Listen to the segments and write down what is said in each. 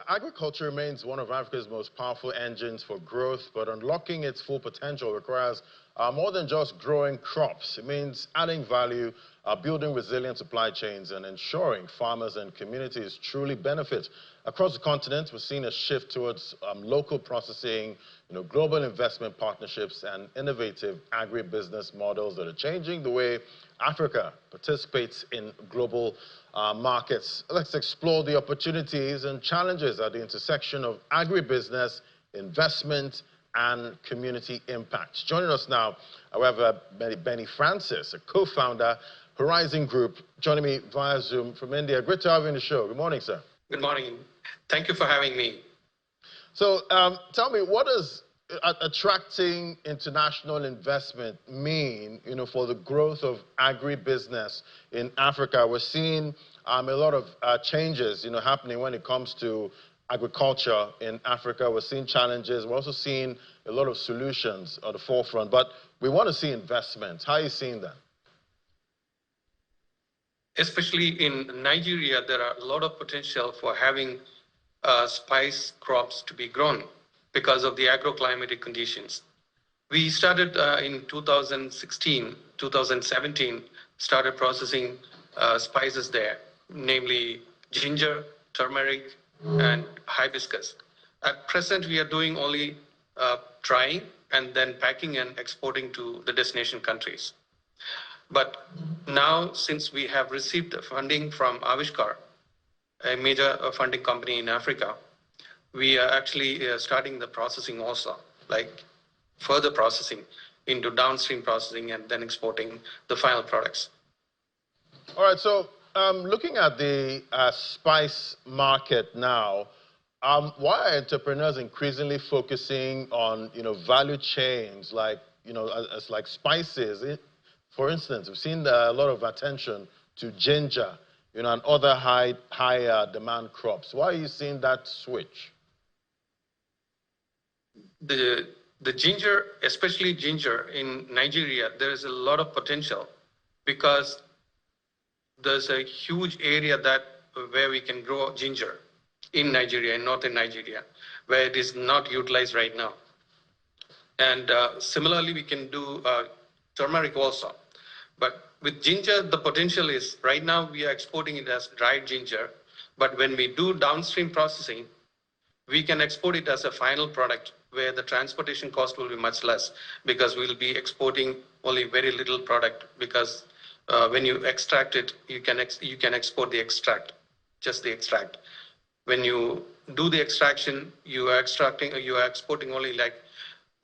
Agriculture remains one of Africa's most powerful engines for growth, but unlocking its full potential requires more than just growing crops. It means adding value, building resilient supply chains, and ensuring farmers and communities truly benefit. Across the continent, we're seeing a shift towards local processing, global investment partnerships, and innovative agribusiness models that are changing the way Africa participates in global markets. Let's explore the opportunities and challenges at the intersection of agribusiness, investment, and community impact. Joining us now, however, Benny Francis, a co-founder, Horizon Group, joining me via Zoom from India. Great to have you on the show. Good morning, sir. Good morning. Thank you for having me. So tell me, what does attracting international investment mean, for the growth of agribusiness in Africa? We're seeing a lot of changes, happening when it comes to agriculture in Africa. We're seeing challenges. We're also seeing a lot of solutions at the forefront, but we want to see investment. How are you seeing that? Especially in Nigeria, there are a lot of potential for having spice crops to be grown because of the agroclimatic conditions. We started in 2016, 2017, started processing spices there, namely ginger, turmeric, and hibiscus. At present, we are doing only drying and then packing and exporting to the destination countries. But now, since we have received funding from Avishkar, a major funding company in Africa, we are actually starting the processing also, like further processing into downstream processing and then exporting the final products. All right, so looking at the spice market now, why are entrepreneurs increasingly focusing on, value chains like, as like spices? For instance, we've seen a lot of attention to ginger, and other high demand crops. Why are you seeing that switch? The ginger, especially ginger in Nigeria, there is a lot of potential because there's a huge area where we can grow ginger in Nigeria, in northern Nigeria, where it is not utilized right now. And similarly, we can do turmeric also. But with ginger, the potential is right now we are exporting it as dried ginger. But when we do downstream processing, we can export it as a final product where the transportation cost will be much less because we'll be exporting only very little product because when you extract it, you can export the extract, just the extract. When you do the extraction, you are exporting only like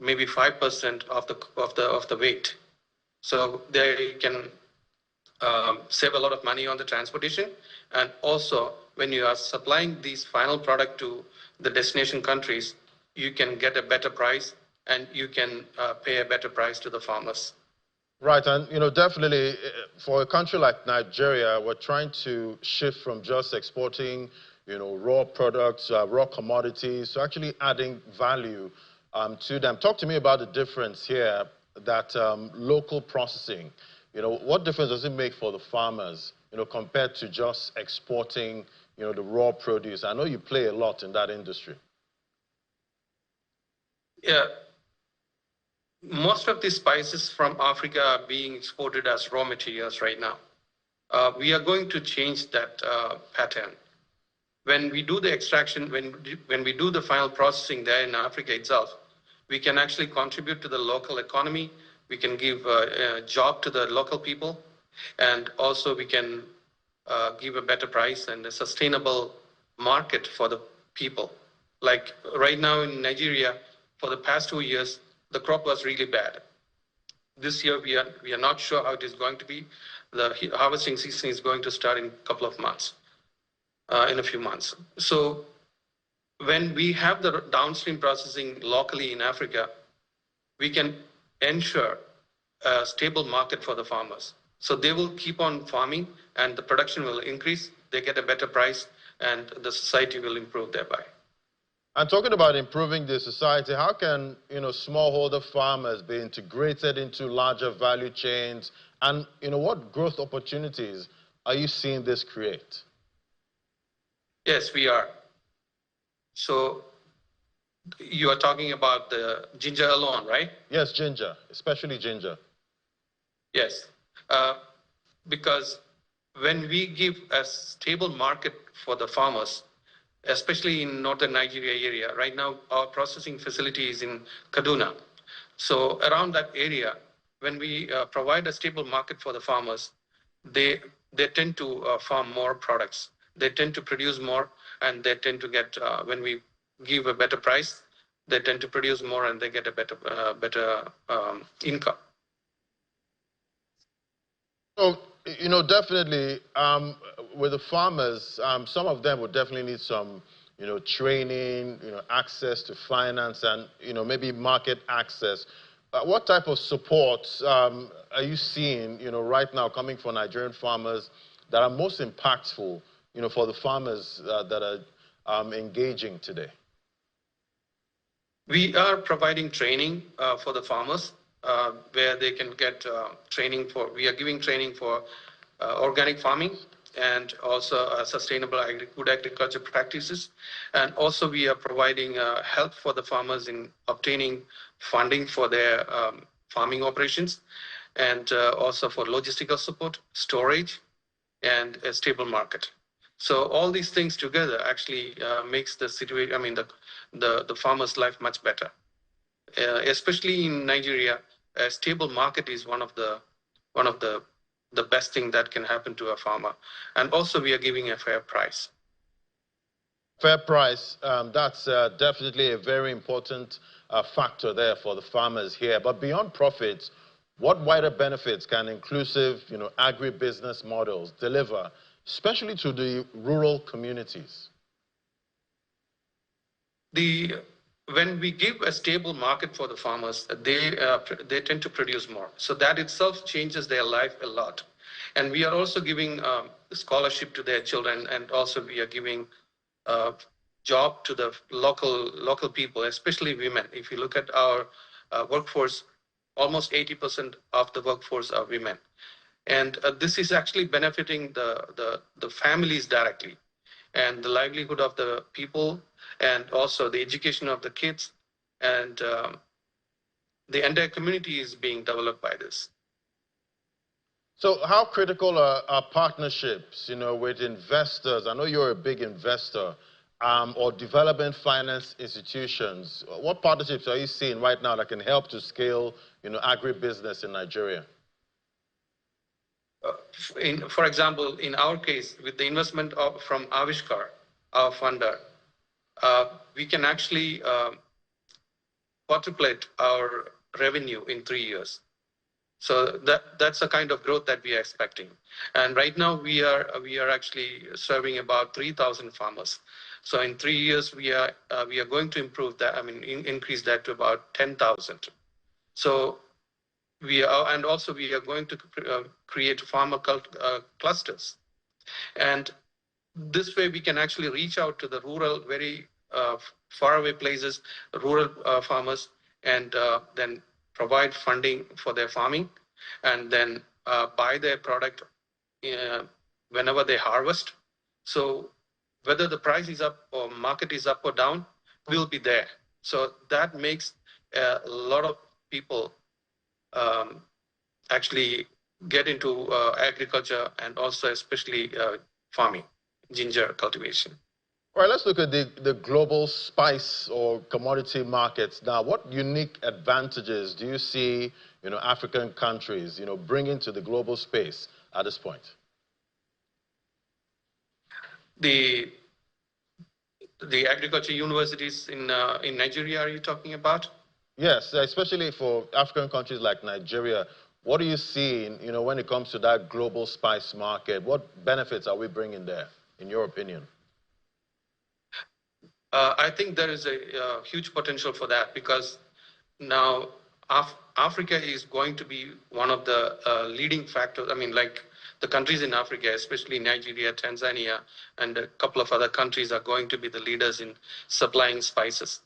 maybe 5% of the weight. So there you can save a lot of money on the transportation. And also, when you are supplying these final product to the destination countries, you can get a better price and you can pay a better price to the farmers. Right, and definitely for a country like Nigeria, we're trying to shift from just exporting, raw products, raw commodities, to actually adding value to them. Talk to me about the difference here that local processing, what difference does it make for the farmers, compared to just exporting, the raw produce? I know you play a lot in that industry. Yeah. Most of the spices from Africa are being exported as raw materials right now. We are going to change that pattern. When we do the extraction, when we do the final processing there in Africa itself, we can actually contribute to the local economy. We can give a job to the local people, and also we can give a better price and a sustainable market for the people. Like right now in Nigeria, for the past 2 years, the crop was really bad. This year, we are not sure how it is going to be. The harvesting season is going to start in a few months. So when we have the downstream processing locally in Africa, we can ensure a stable market for the farmers. So they will keep on farming and the production will increase, they get a better price, and the society will improve thereby. And talking about improving the society, how can smallholder farmers be integrated into larger value chains? And what growth opportunities are you seeing this create? Yes, we are. So you are talking about the ginger alone, right? Yes, ginger, especially ginger. Yes, because when we give a stable market for the farmers, especially in northern Nigeria area, right now our processing facility is in Kaduna. So around that area, when we provide a stable market for the farmers, they they tend to farm more products. They tend to produce more, and they tend to get when we give a better price, they tend to produce more and they get a better income. So, definitely, with the farmers, some of them would definitely need some, training, access to finance and, maybe market access. What type of support are you seeing, right now coming from Nigerian farmers that are most impactful, for the farmers that are engaging today? We are providing training for the farmers where they can get training for, we are giving training for organic farming and also sustainable good agriculture practices. And also we are providing help for the farmers in obtaining funding for their farming operations and also for logistical support, storage, and a stable market. So all these things together actually makes the situation, I mean, the farmer's life much better. Especially in Nigeria, a stable market is one of the best thing that can happen to a farmer. And also we are giving a fair price. Fair price, that's definitely a very important factor there for the farmers here. But beyond profits, what wider benefits can inclusive, agribusiness models deliver, especially to the rural communities? When we give a stable market for the farmers, they tend to produce more. So that itself changes their life a lot. And we are also giving scholarship to their children, and also we are giving job to the local people, especially women. If you look at our workforce, almost 80% of the workforce are women. And this is actually benefiting the families directly and the livelihood of the people and also the education of the kids. And the entire community is being developed by this. So how critical are partnerships, with investors? I know you're a big investor, or development finance institutions. What partnerships are you seeing right now that can help to scale, agribusiness in Nigeria? For example, in our case, with the investment from Avishkar, our funder, we can actually quadruplate our revenue in 3 years. So that's the kind of growth that we are expecting. And right now we are actually serving about 3,000 farmers. So in 3 years we are going to improve that. I mean, increase that to about 10,000. So we are going to create farmer clusters, and this way we can actually reach out to the rural, very faraway places, rural farmers, and then provide funding for their farming, and then buy their product whenever they harvest. So whether the price is up or market is up or down, we'll be there. So that makes a lot of people actually get into agriculture and also especially farming, ginger cultivation. All right, let's look at the global spice or commodity markets. Now, what unique advantages do you see, African countries, bringing to the global space at this point? The agriculture universities in Nigeria, are you talking about? Yes, especially for African countries like Nigeria. What are you seeing, when it comes to that global spice market? What benefits are we bringing there, in your opinion? I think there is a huge potential for that, because now Africa is going to be one of the leading factors. I mean, like the countries in Africa, especially Nigeria, Tanzania, and a couple of other countries are going to be the leaders in supplying spices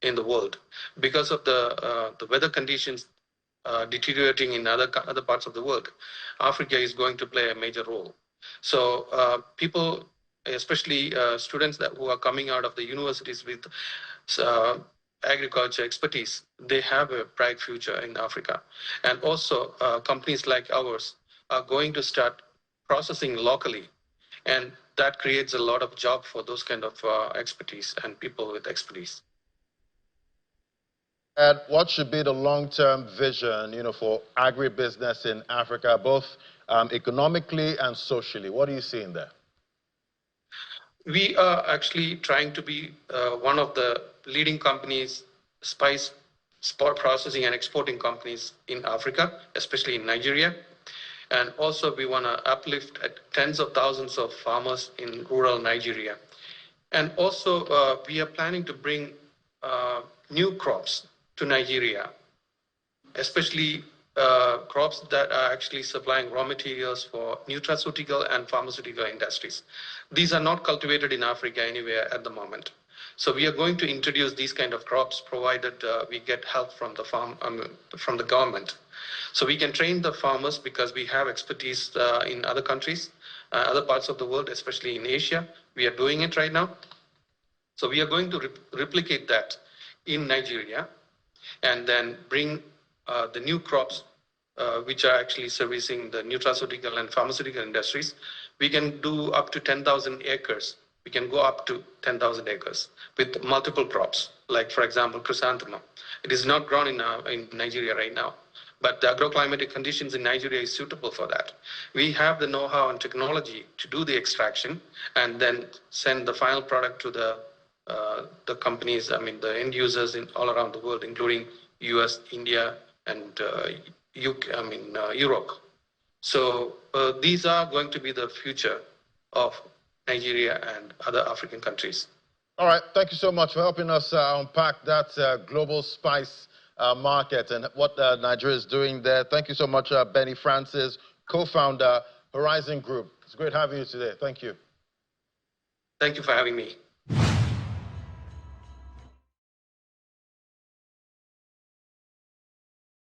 in the world because of the weather conditions deteriorating in other parts of the world. Africa is going to play a major role. So people especially students who are coming out of the universities with agriculture expertise, they have a bright future in Africa. And also companies like ours are going to start processing locally, and that creates a lot of job for those kind of expertise and people with expertise. And what should be the long-term vision, for agribusiness in Africa, both economically and socially? What are you seeing there? We are actually trying to be one of the leading companies, spice processing and exporting companies in Africa, especially in Nigeria. And also we want to uplift tens of thousands of farmers in rural Nigeria. And also we are planning to bring new crops to Nigeria, especially crops that are actually supplying raw materials for nutraceutical and pharmaceutical industries. These are not cultivated in Africa anywhere at the moment. So we are going to introduce these kind of crops, provided we get help from the government. So we can train the farmers because we have expertise in other countries, other parts of the world, especially in Asia. We are doing it right now. So we are going to replicate that in Nigeria and then bring the new crops which are actually servicing the nutraceutical and pharmaceutical industries. We can do up to 10,000 acres. We can go up to 10,000 acres with multiple crops, like, for example, chrysanthemum. It is not grown in Nigeria right now, but the agroclimatic conditions in Nigeria is suitable for that. We have the know-how and technology to do the extraction and then send the final product to the companies, the end users all around the world, including US, India, and Europe. So these are going to be the future of Nigeria and other African countries. All right, thank you so much for helping us unpack that global spice market and what Nigeria is doing there. Thank you so much, Benny Francis, co-founder, Horizon Group. It's great having you today. Thank you. Thank you for having me.